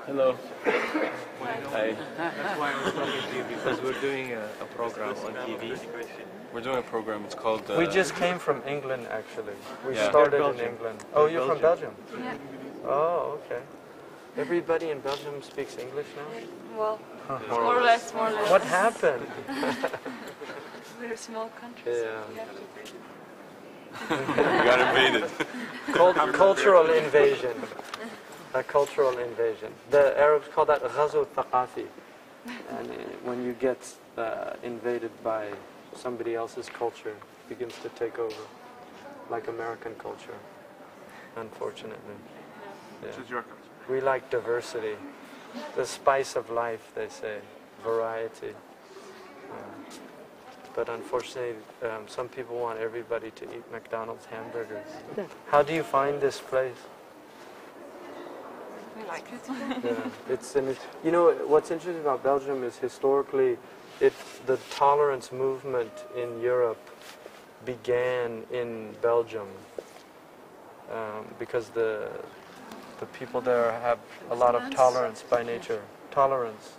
Hello. Hi. That's why I was talking to you, because we're doing a program on TV. We're doing a program, it's called... we just came from England, actually. We Yeah. started in England. Oh, you're from Belgium? Yeah. Oh, okay. Everybody in Belgium speaks English now? Well, more or less, more or less. What happened? We're a small country. So Yeah. We got invaded. Cultural invasion. A cultural invasion. The Arabs call that ghazu thaqafi. And when you get invaded by somebody else's culture, it begins to take over, like American culture, unfortunately. Yeah. This is your country. We like diversity. The spice of life, they say. Variety. But unfortunately, some people want everybody to eat McDonald's hamburgers. How do you find this place? we like it. Yeah, you know, what's interesting about Belgium is historically, the tolerance movement in Europe began in Belgium because the people there have a lot of tolerance by nature. Tolerance.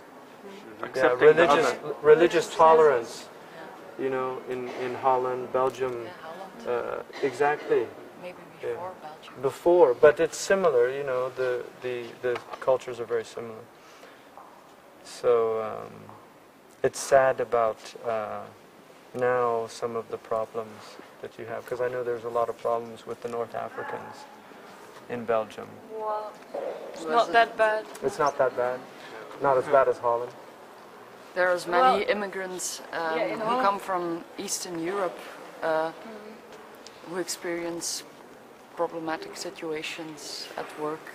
Yeah, religious tolerance. You know, in Holland, Belgium, exactly. Maybe before Belgium. Before, but it's similar. You know, the cultures are very similar. So it's sad about now some of the problems that you have, because I know there's a lot of problems with the North Africans in Belgium. Well, it's not that bad. It's not that bad. Not as bad as Holland. There's many immigrants in who Holland. come from Eastern Europe who experience problematic situations at work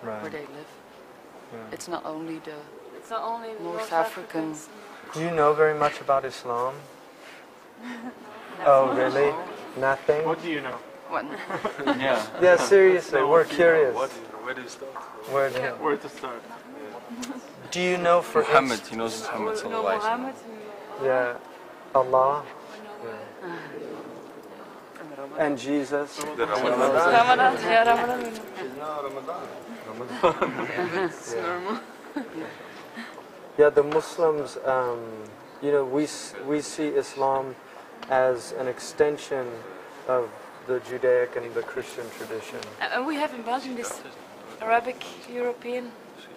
where they live. Yeah. It's not only the It's not only the North North African. Africans. Do you know very much about Islam? Oh, really? Nothing? What do you know? When Yeah. Yeah, seriously, we're curious. Where do you start? Where to start? do you know for Muhammad, he knows Muhammad We know sallallahu alaihi wasallam. Muhammad. Yeah, Allah from and Jesus. Ramadan. Yeah, Ramadan. It's normal. Yeah, the Muslims, you know, we see Islam as an extension of the Judaic and the Christian tradition. And we have in Belgium this Arabic European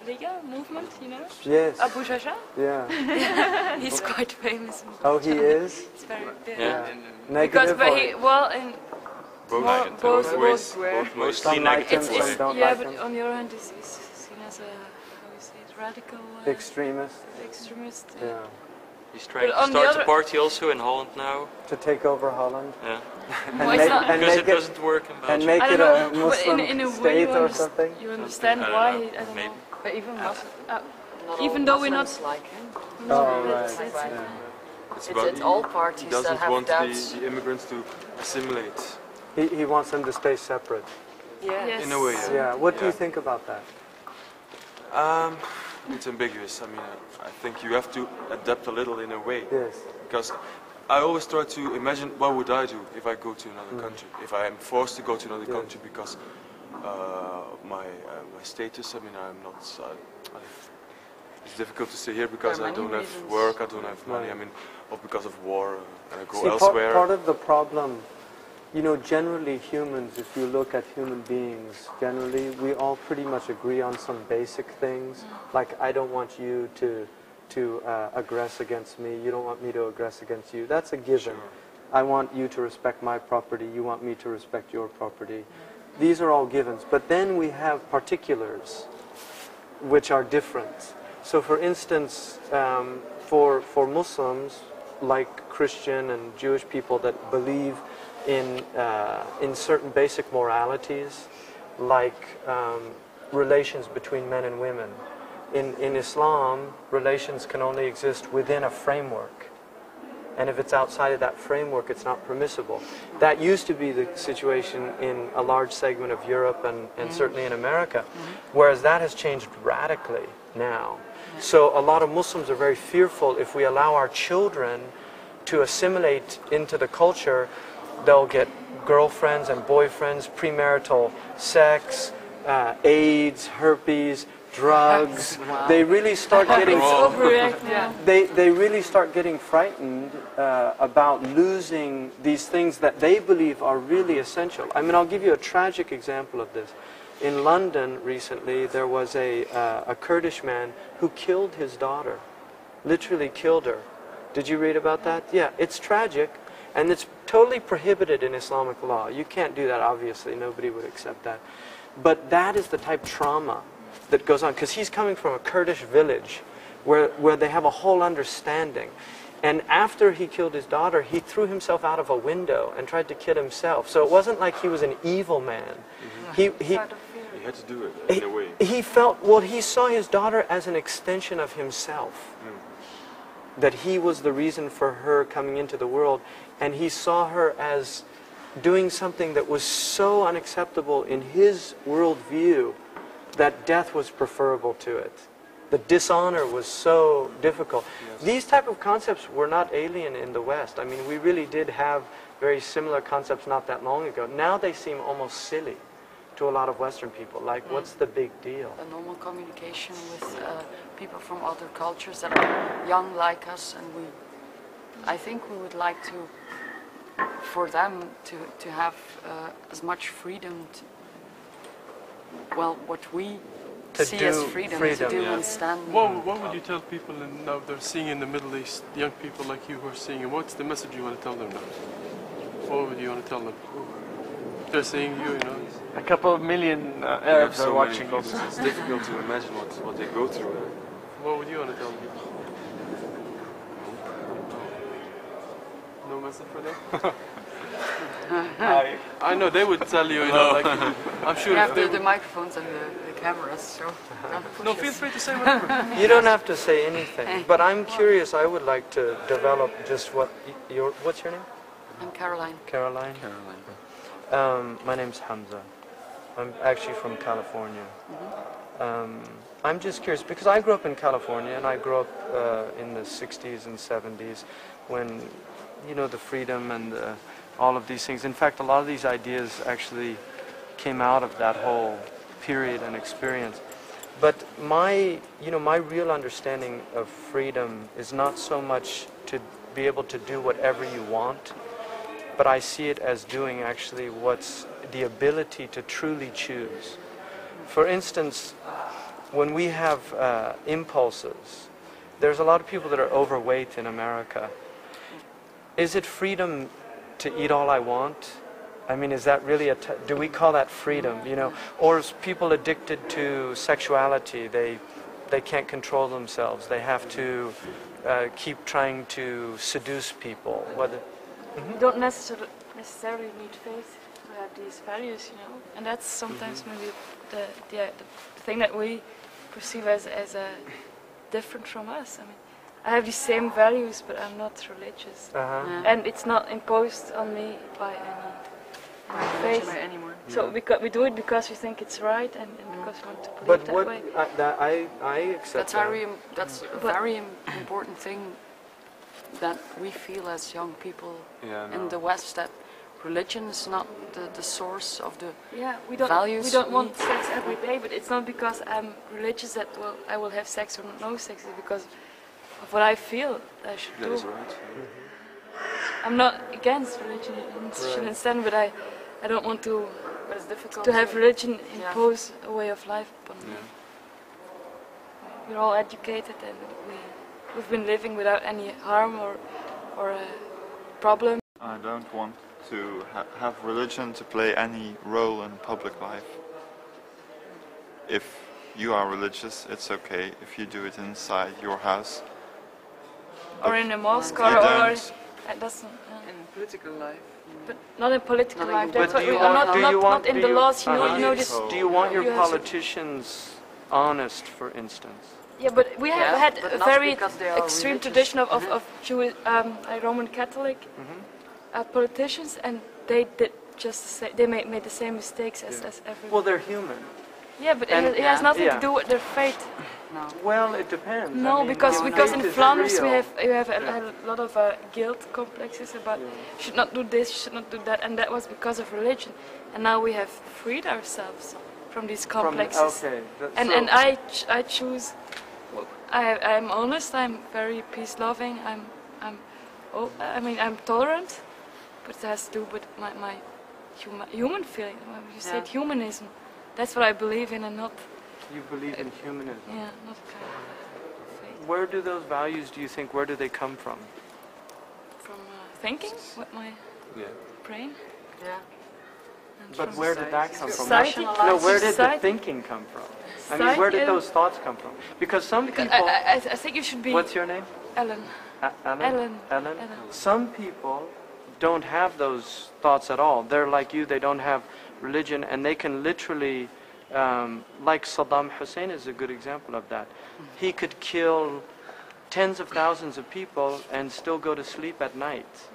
Liga movement, you know? Yes. Abu Shasha. Yeah. He's quite famous. Oh, he is? It's very Yeah. Because Negative but or he well in both were. Mostly some like him, negative. some don't Yeah, like but him. on the other hand, he's seen as a how you say it, radical Extremist. extremist. Yeah. He's trying But to on the start other- a party also in Holland now. To take over Holland. Yeah. And Well, it's make, not- and Because make it it, doesn't work in and Belgium. make I it don't a know, but Muslim in a way state you or something. You understand I don't why? know, I don't maybe. know. But even Even even though we're not. like him. Oh, right. That's it. Yeah. It's all parties that doesn't have want doubts. the immigrants to assimilate. He wants them to stay separate. Yes. In a way, Yeah. What do you Yeah. think about that? It's ambiguous. I mean, I think you have to adapt a little in a way. Yes. Because I always try to imagine what would I do if I go to another country, if I am forced to go to another Yes. country because of my status. I mean, I'm not. It's difficult to say here because There are I don't many have reasons. work, I don't have money. Right. I mean, or because of war, and I go See, elsewhere. part of the problem, you know, generally humans, if you look at human beings, generally we all pretty much agree on some basic things. Like, I don't want you to aggress against me, you don't want me to aggress against you. That's a given. I want you to respect my property, you want me to respect your property. These are all givens. But then we have particulars, which are different. So for instance, for Muslims, like Christian and Jewish people that believe in certain basic moralities, like relations between men and women. In Islam, relations can only exist within a framework. And if it's outside of that framework, it's not permissible. That used to be the situation in a large segment of Europe and certainly in America, whereas that has changed radically now. So a lot of Muslims are very fearful if we allow our children to assimilate into the culture, they'll get girlfriends and boyfriends, premarital sex, AIDS, herpes, drugs. They really start getting they really start getting frightened about losing these things that they believe are really essential. I mean, I'll give you a tragic example of this. In London recently, there was a Kurdish man who killed his daughter, literally killed her. Did you read about that? Yeah, it's tragic, and it's totally prohibited in Islamic law. You can't do that, obviously. Nobody would accept that. But that is the type of trauma that goes on, because he's coming from a Kurdish village where they have a whole understanding. And after he killed his daughter, he threw himself out of a window and tried to kill himself. So it wasn't like he was an evil man. He had to do it in a way. He felt, well, he saw his daughter as an extension of himself. That he was the reason for her coming into the world. And he saw her as doing something that was so unacceptable in his worldview that death was preferable to it. The dishonor was so difficult. Yes. These type of concepts were not alien in the West. I mean, we really did have very similar concepts not that long ago. Now they seem almost silly to a lot of Western people. Like, what's the big deal? A normal communication with people from other cultures that are young like us, and I think we would like for them to have as much freedom what we see as freedom to do and stand. What would you tell people now they're seeing in the Middle East, young people like you who are seeing, and what's the message you want to tell them now? What would you want to tell them? They're seeing you, you know. A couple of million Arabs are watching also. It's difficult to imagine what they go through. What would you want to tell them? No message for them? I know they would tell you, you know, like, I'm sure. You have the microphones and the cameras, so no, feel free to say whatever. You don't have to say anything, but I'm curious. I would like to develop just what's your name? I'm Caroline. Caroline? Caroline. My name's Hamza. I'm actually from California. I'm just curious, because I grew up in California, and I grew up in the 60s and 70s when, you know, the freedom and all of these things. In fact, a lot of these ideas actually came out of that whole period and experience. But my real understanding of freedom is not so much to be able to do whatever you want, but I see it as doing actually what's the ability to truly choose. For instance, when we have impulses, there's a lot of people that are overweight in America. Is it freedom to eat all I want? I mean, is that really do we call that freedom, you know? Or is people addicted to sexuality? They can't control themselves. They have to keep trying to seduce people. Whether You don't necessarily need faith to have these values, you know? And that's sometimes maybe the thing that we perceive as different from us. I mean, I have the same values, but I'm not religious. And it's not imposed on me by any faith anymore. So we do it because we think it's right and because we want to believe that way. But I accept that's a very important thing that we feel as young people in the West, that religion is not the source of the values. We don't want sex every day, but it's not because I'm religious that I will have sex or no sex. It's because of what I feel I should do. That is right. I'm not against religion in a sense, but I don't want to have religion impose a way of life upon me. We're all educated and we've been living without any harm or problem. I don't want to have religion to play any role in public life. If you are religious, it's okay if you do it inside your house. Or in a mosque, or it doesn't. In political life. But not in political life. That's But not in the laws. You know this. Do you want your politicians honest, for instance? Yeah, but we have had a very extreme religious. Tradition of Jewish, Roman Catholic politicians, and they did they made the same mistakes as everyone. Well, they're human. Yeah, but it has nothing to do with their faith. No. Well, it depends. No, I mean, because in faith is Flanders real. you have a lot of guilt complexes about you should not do this, you should not do that, and that was because of religion. And now we have freed ourselves from these complexes. Okay. And I choose. I'm honest. I'm very peace loving. I'm tolerant, but it has to do with my human feeling. You said humanism. That's what I believe in, and not. You believe in humanism. Yeah, not kind of faith. Where do those values, do you think, where do they come from? From thinking with my brain. Yeah. And But from where did that come from? society. No, where did the Society. thinking come from? I mean, where did those thoughts come from? Because some people... I think you should be. What's your name? Ellen. Ellen? Ellen. Some people don't have those thoughts at all. They're like you, they don't have religion, and they can literally, like Saddam Hussein is a good example of that. He could kill tens of thousands of people and still go to sleep at night.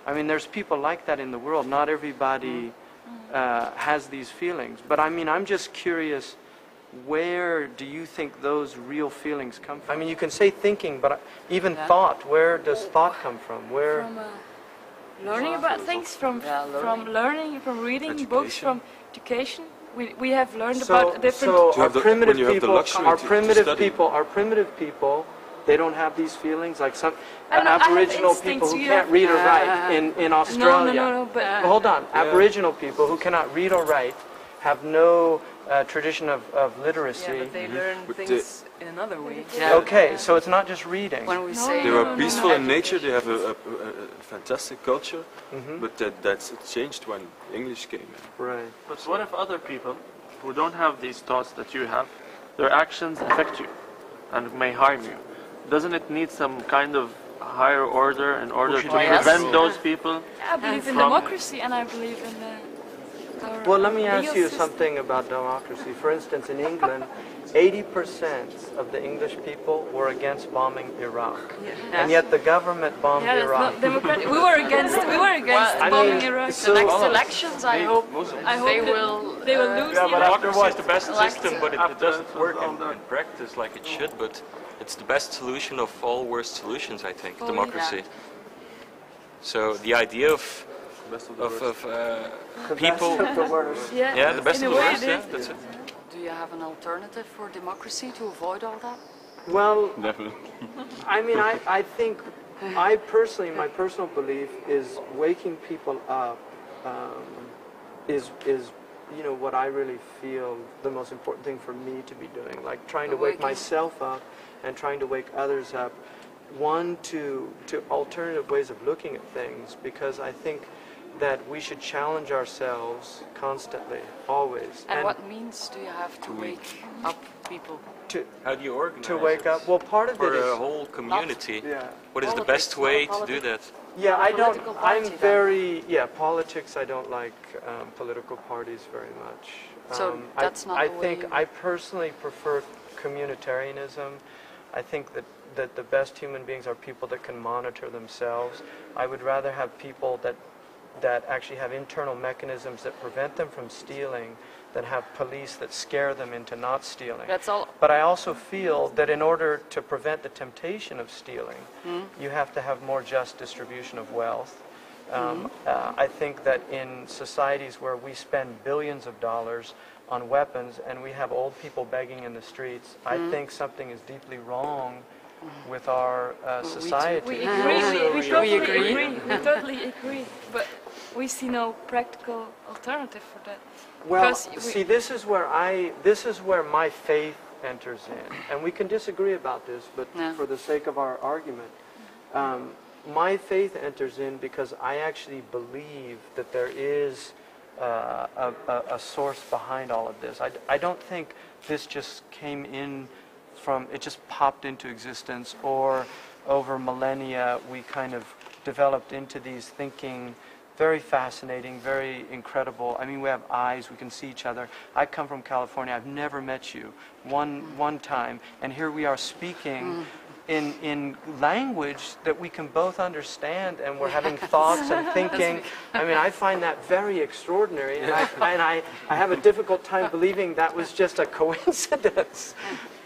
I mean, there's people like that in the world. Not everybody has these feelings. But I mean, I'm just curious, where do you think those real feelings come from? I mean, you can say thinking, but even thought, where does thought come from? Where? From learning about things, from learning, from reading books, from education. We have learned about different. So our primitive people, they don't have these feelings like some Aboriginal people who can't read or write in Australia. No, but hold on, Aboriginal people who cannot read or write have no tradition of literacy. Yeah, but they learn things in another way. Okay, so it's not just reading. When we say They were peaceful in nature, they have a fantastic culture, but that's changed when English came in. Right. But what if other people who don't have these thoughts that you have, their actions affect you and may harm you? Doesn't it need some kind of higher order in order to prevent those people? I believe in democracy, and I believe in the. Well, let me ask you something about democracy. For instance, in England, 80% of the English people were against bombing Iraq, and yet the government bombed That's Iraq. not democratic. We were against bombing Iraq. the next elections, I hope they will lose. Yeah, but democracy is the best system, but it doesn't work in practice like it should. But it's the best solution of all worst solutions, I think. Democracy. So the idea of people. The worst. Yeah, the best of the worst. Yeah, that's it. Do you have an alternative for democracy to avoid all that? Well, Definitely. I mean, I think, my personal belief is waking people up is what I really feel the most important thing for me to be doing. Like trying to wake myself up and trying to wake others up. One, to alternative ways of looking at things, because I think that we should challenge ourselves constantly, always. And what means do you have to wake up people? How do you organize to wake up? Well, part of for it is the whole community. What is the Politics, best way not to do that? Yeah, I don't. Political I'm party, very politics. I don't like political parties very much. So that's not I the way think you- I personally prefer communitarianism. I think that the best human beings are people that can monitor themselves. I would rather have people that actually have internal mechanisms that prevent them from stealing than have police that scare them into not stealing. That's all. But I also feel that in order to prevent the temptation of stealing, you have to have more just distribution of wealth. I think that in societies where we spend billions of dollars on weapons and we have old people begging in the streets, I think something is deeply wrong with our society. We agree. We totally agree. But we see no practical alternative for that. Well, Because see, this is where my faith enters in, and we can disagree about this, but for the sake of our argument, my faith enters in because I actually believe that there is a source behind all of this. I don't think this just came in from, it just popped into existence, or over millennia we kind of developed into these thinking. Very fascinating, very incredible. I mean, we have eyes, we can see each other. I come from California, I've never met you one time, and here we are speaking in language that we can both understand, and we're having thoughts and thinking. I mean, I find that very extraordinary, and I have a difficult time believing that was just a coincidence.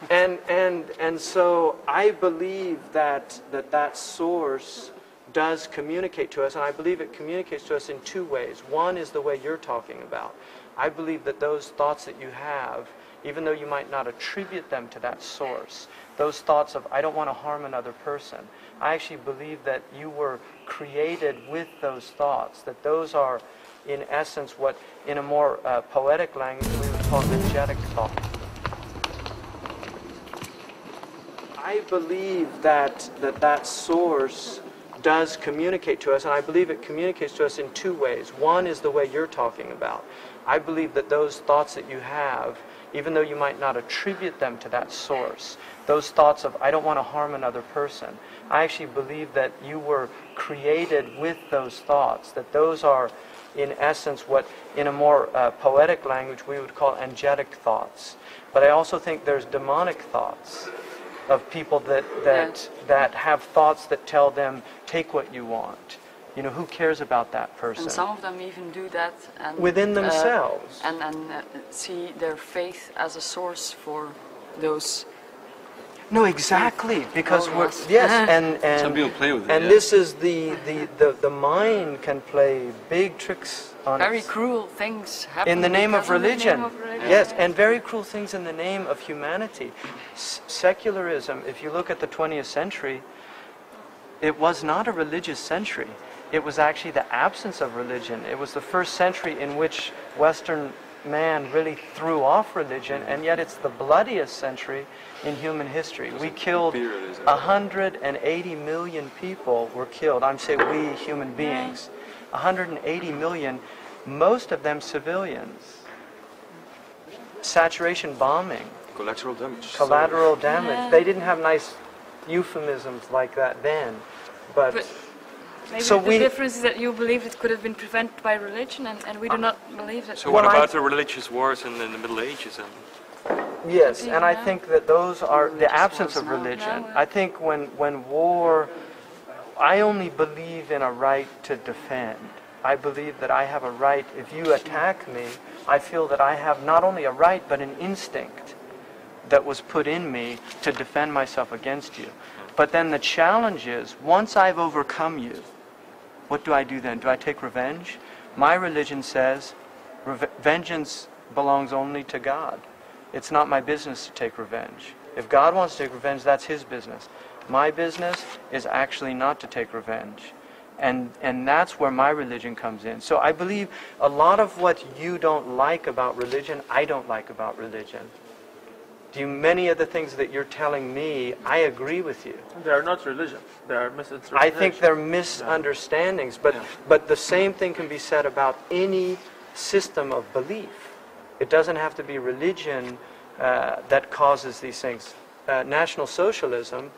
And so I believe that source does communicate to us, and I believe it communicates to us in two ways. One is the way you're talking about. I believe that those thoughts that you have, even though you might not attribute them to that source, those thoughts of, I don't want to harm another person, I actually believe that you were created with those thoughts, that those are, in essence, what, in a more poetic language, we would call energetic thought. I believe that source does communicate to us, and I believe it communicates to us in two ways. One is the way you're talking about. I believe that those thoughts that you have, even though you might not attribute them to that source, those thoughts of, I don't want to harm another person, I actually believe that you were created with those thoughts, that those are, in essence, what, in a more poetic language, we would call angelic thoughts. But I also think there's demonic thoughts of people that have thoughts that tell them, take what you want. You know, who cares about that person? And some of them even do that and, within themselves. And see their faith as a source for those. No, exactly, because we're, yes, and some people play with it. And this is the mind can play big tricks on very us. Cruel things happen In the name of religion. Yes, yeah. and very cruel things in the name of humanity. Secularism, if you look at the 20th century, it was not a religious century. It was actually the absence of religion. It was the first century in which Western man really threw off religion, and yet it's the bloodiest century in human history. We killed 180 million people were killed. I'm saying we human beings. 180 million, most of them civilians. Saturation bombing. Collateral damage. Collateral damage. Yeah. They didn't have nice euphemisms like that then. But maybe so the difference is that you believe it could have been prevented by religion, and we do not believe that. So what about the religious wars in the Middle Ages? Yes, and I think that those are the absence of religion. I think when war, I only believe in a right to defend. I believe that I have a right, if you attack me, I feel that I have not only a right, but an instinct that was put in me to defend myself against you. But then the challenge is, once I've overcome you, what do I do then? Do I take revenge? My religion says, vengeance belongs only to God. It's not my business to take revenge. If God wants to take revenge, that's his business. My business is actually not to take revenge. And that's where my religion comes in. So I believe a lot of what you don't like about religion, I don't like about religion. Many of the things that you're telling me, I agree with you. They are not religion. They are misinterpretations. I think they're misunderstandings. But the same thing can be said about any system of belief. It doesn't have to be religion that causes these things. National Socialism,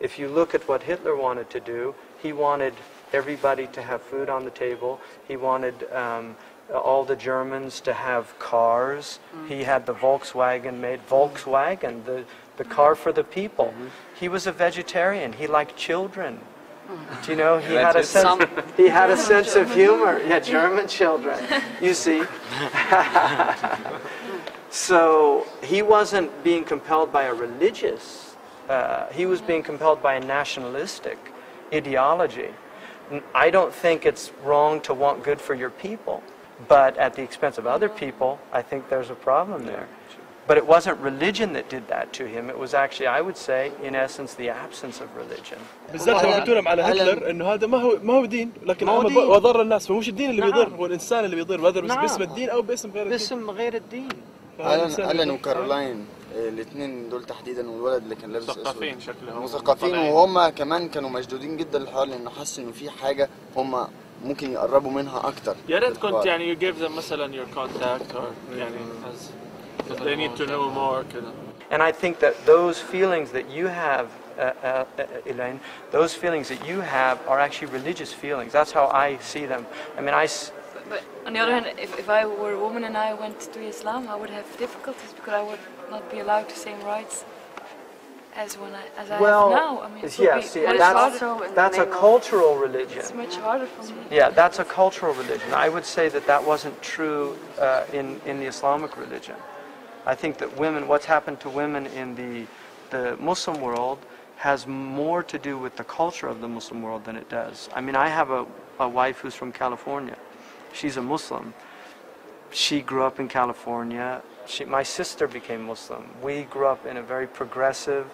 if you look at what Hitler wanted to do, he wanted everybody to have food on the table. He wanted all the Germans to have cars. He had the Volkswagen made. Volkswagen, the car for the people. He was a vegetarian. He liked children. Do you know, he had a sense of humor. Yeah, German children, you see. So he wasn't being compelled by a religious, he was being compelled by a nationalistic ideology. I don't think it's wrong to want good for your people, but at the expense of other people, I think there's a problem there. But it wasn't religion that did that to him. It was actually, I would say, in essence, the absence of religion. بالذات لو بتقولهم على هتلر إنه هذا ما هو دين، لكن وضر الناس، فمش الدين اللي بيضر، هو الإنسان اللي بيضر، whether باسم الدين أو باسم غير الدين. باسم غير الدين. ألان وكارولاين الاثنين دول تحديدا، والولد اللي كان لابس مثقفين شكلهم. مثقفين، وهم كمان كانوا مشدودين جدا للحوار، لأنه حسوا إنه في حاجة هم ممكن يقربوا منها أكتر. يا ريت كنت يعني you gave them مثلا your contact or يعني as they need to know more كده. And I think that those feelings that you have, Elaine, those feelings that you have are actually religious feelings. That's how I see them. I mean, But on the other hand, if I were a woman and I went to Islam, I would have difficulties because I would not be allowed the same rights as I have now. I mean, that's a cultural religion. It's much harder for me. Yeah, that's a cultural religion. I would say that wasn't true in the Islamic religion. I think that what's happened to women in the Muslim world has more to do with the culture of the Muslim world than it does. I mean, I have a wife who's from California. She's a Muslim. she grew up in California. My sister became Muslim. We grew up in a very progressive,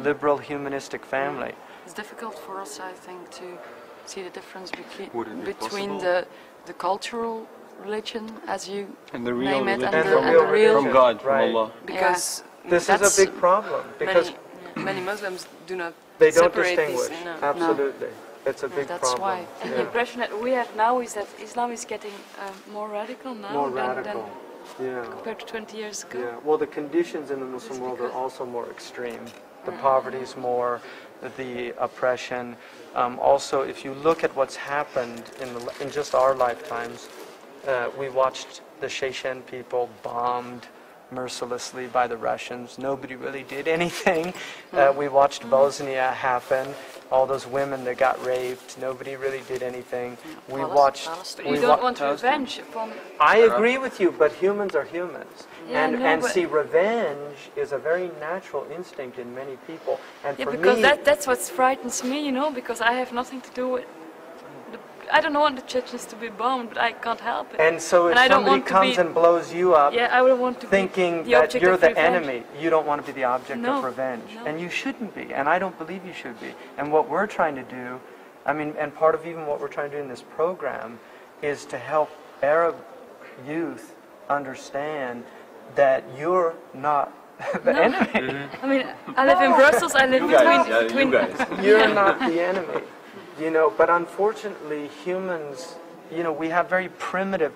liberal, humanistic family. It's difficult for us, I think, to see the difference between possible? the cultural religion, as you and the real name it, religion and from, the real from God, right. from Allah. Because This is a big problem because many Muslims do not they don't separate distinguish. these. No. Absolutely. It's a big That's problem. why. And the impression that we have now is that Islam is getting more radical now More than radical. Yeah. compared to 20 years ago. Yeah. Well, the conditions in the Muslim world are also more extreme. The poverty is more, the oppression. Also, if you look at what's happened in just our lifetimes, we watched the Chechen people bombed mercilessly by the Russians. Nobody really did anything. We watched Bosnia happen. All those women that got raped. Nobody really did anything. We watched. But you don't want revenge upon. I agree with you, but humans are humans, and see, revenge is a very natural instinct in many people. And Yeah, for because me, that's what frightens me, you know, because I have nothing to do with. I don't want the Chechens to be bombed, but I can't help it. and so if I don't somebody want to comes be- and blows you up, Yeah, I would want to thinking be the that object you're of the revenge. enemy, you don't want to be the object No, of revenge, no. and you shouldn't be, and I don't believe you should be. And what we're trying to do, I mean, and part of even what we're trying to do in this program is to help Arab youth understand that you're not the enemy. I mean, I live in Brussels. I live between. You're not the enemy, you know. But unfortunately, humans, you know, we have very primitive.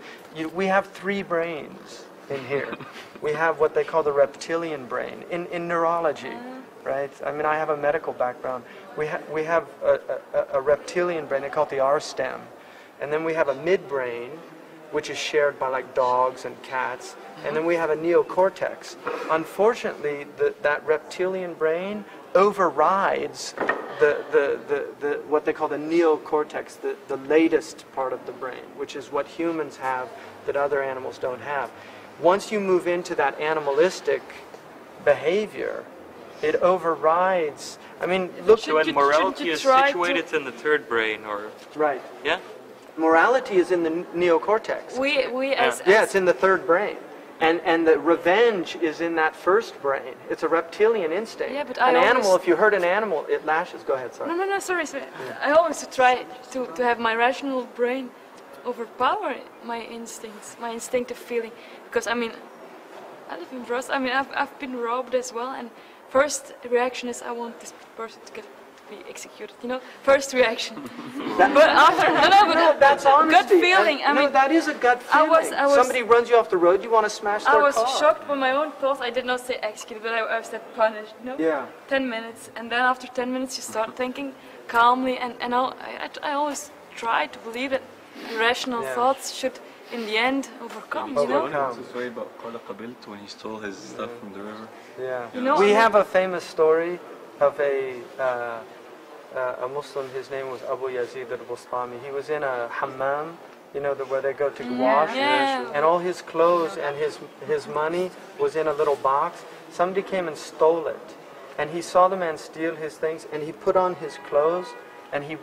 We have 3 brains in here. We have what they call the reptilian brain in neurology, right? I mean, I have a medical background. We have a reptilian brain. They call it the R stem, and then we have a midbrain, which is shared by like dogs and cats. And then we have a neocortex. Unfortunately, that reptilian brain overrides the what they call the neocortex, the latest part of the brain, which is what humans have that other animals don't have. Once you move into that animalistic behavior, it overrides. I mean, look. So when morality is situated in the third brain, or right? Yeah. Morality is in the neocortex. It's in the third brain. And the revenge is in that first brain. It's a reptilian instinct. Yeah, but an animal, if you hurt an animal, it lashes. Go ahead, sorry. No, sorry. I always try to have my rational brain overpower my instincts, my instinctive feeling. Because, I mean, I live in Brussels. I mean, I've been robbed as well. And first reaction is, I want this person to be executed, you know, first reaction. But after, no, that's honesty. gut feeling. I mean, that is a gut feeling. Somebody runs you off the road, you want to smash their car. I was shocked by my own thoughts. I did not say executed, but I said punished, you know? Yeah. 10 minutes, and then after 10 minutes you start thinking calmly, and I always try to believe that rational thoughts should, in the end, overcome, you know? The story about when he stole his stuff from the river. Yeah. You know, we have a famous story of a Muslim. His name was Abu Yazid al-Bustami. He was in a hammam, you know, where they go to wash, and all his clothes and his money was in a little box. Somebody came and stole it, and he saw the man steal his things, and he put on his clothes, and he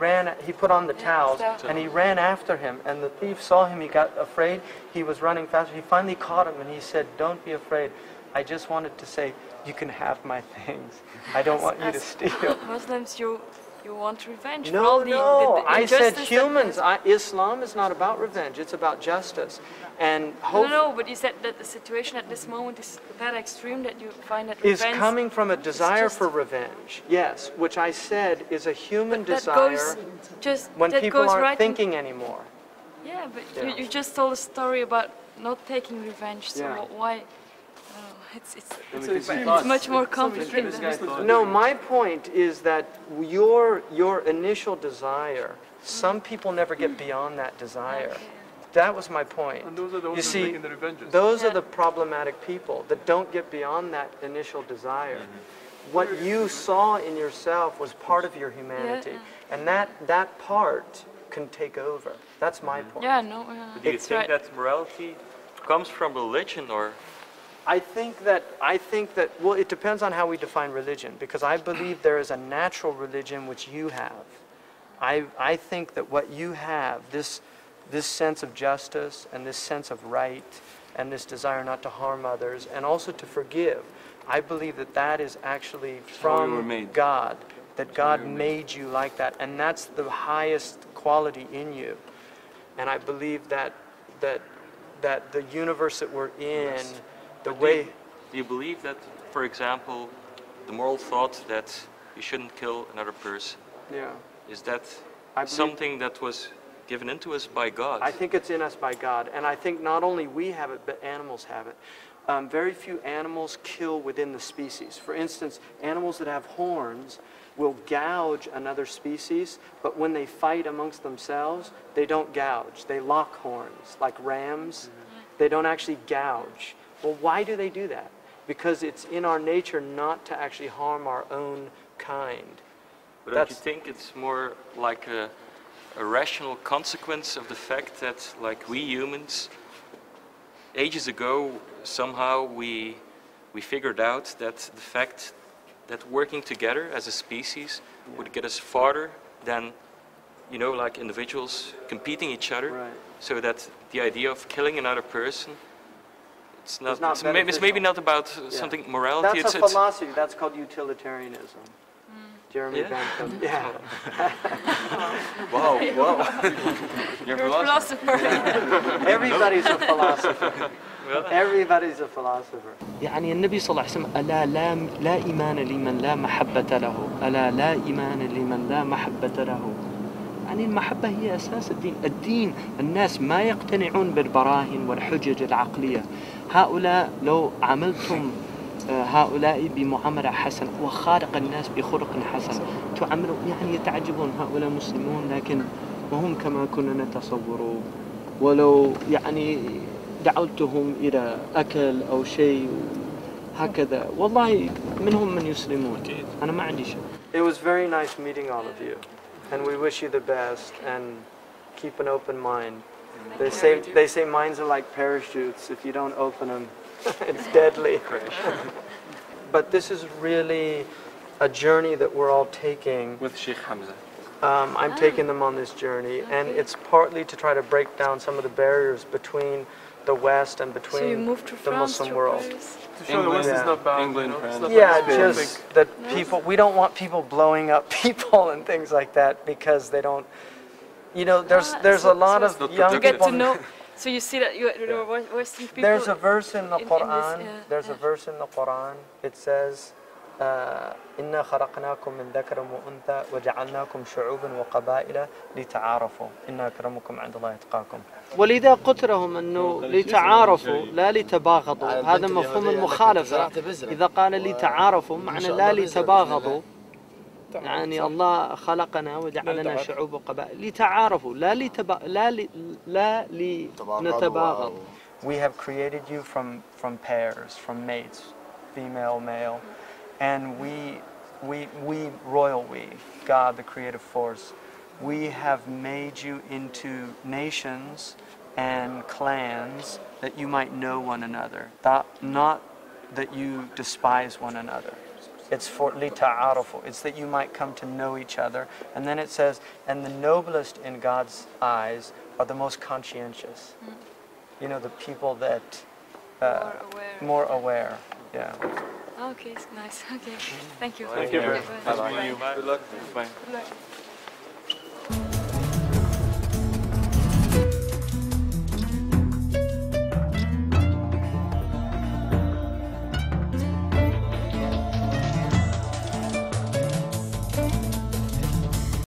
put on the towels, and he ran after him, and the thief saw him. He got afraid. He was running faster. He finally caught him, and he said, "Don't be afraid. I just wanted to say, you can have my things. I don't want you to steal." Muslims, you want revenge. No, for all the I said injustice humans. Islam is not about revenge. It's about justice. And hope No, but you said that the situation at this moment is that extreme that you find that is revenge coming from a desire for revenge. Yes, which I said is a human that desire goes just when that people goes aren't right thinking anymore. Yeah, but you just told a story about not taking revenge. So why? It's much more complicated. No, my point is that your initial desire, some people never get beyond that desire. That was my point. And those are the ones you who are see, making the revenges. those are the problematic people that don't get beyond that initial desire. What you saw in yourself was part of your humanity, and that part can take over. That's my point. Yeah, no. Do you think that morality comes from religion, or? I think that, well, it depends on how we define religion, because I believe there is a natural religion which you have. I think that what you have, this sense of justice and this sense of right and this desire not to harm others, and also to forgive. I believe that that is actually from God, that God made you like that, and that's the highest quality in you. And I believe that the universe that we're in, the way... Do you believe that, for example, the moral thought that you shouldn't kill another person, is that something that was given into us by God? I think it's in us by God, and I think not only we have it, but animals have it. Very few animals kill within the species. For instance, animals that have horns will gouge another species, but when they fight amongst themselves, they don't gouge. They lock horns, like rams. They don't actually gouge. Well, why do they do that? Because it's in our nature not to actually harm our own kind. But don't you think it's more like a rational consequence of the fact that, like, we humans, ages ago, somehow we figured out that the fact that working together as a species would get us farther than, you know, like individuals competing each other, so that the idea of killing another person, it's maybe not about something morality. That's a philosophy. That's called utilitarianism. Jeremy Bentham. Yeah. Wow. You're a philosopher. Everybody's a philosopher. Everybody's a philosopher. يعني النبي صلى الله عليه وسلم ألا لا إيمان لمن لا محبة له، ألا لا إيمان لمن لا محبة له. يعني المحبة هي أساس الدين. الدين الناس ما يقتنعون بالبراهين والحجج العقلية. هؤلاء لو عملتم هؤلاء بمعاملة حسنة وخالق الناس بخلق حسن تعاملون، يعني يتعجبون هؤلاء مسلمون لكن وهم كما كنا نتصور، ولو يعني دعوتهم إلى أكل أو شيء هكذا والله منهم من يسلمون. أنا ما عندي شيء. It was very nice meeting all of you, and we wish you the best and keep an open mind. They say minds are like parachutes. If you don't open them, it's deadly. But this is really a journey that we're all taking. With Sheikh Hamza. I'm taking them on this journey, and it's partly to try to break down some of the barriers between the West and between the Muslim world. To show the West is not bad. England, France. Yeah, just that people, we don't want people blowing up people and things like that because they don't, you know, there's a lot of young people. Get to know. So you see that you're Western people. There's a verse in the Quran. There's a verse in the Quran. It says, "Inna khalaqnakum min dhakarin wa untha wa ja'alnakum shu'uban wa qaba'ila lita'arafu. Inna akramakum 'inda Allahi atqakum." ولذا قلت لهم أنه لتعارفوا لا لتباغضوا. هذا مفهوم المخالفة. إذا قال لتعارفوا معنى لا لتباغضوا، يعني الله خلقنا وجعلنا شعوب وقبائل لتعارفوا لا لنتباغض. We have created you from pairs, from mates, female, male, and we, God, the creative force, we have made you into nations and clans that you might know one another, not that you despise one another. It's for lita'arafu. It's that you might come to know each other. And then it says, and the noblest in God's eyes are the most conscientious. You know, the people that more aware. Yeah. Okay, it's nice. Okay, thank you. Thank you. Bye. Good luck. Bye. Good luck.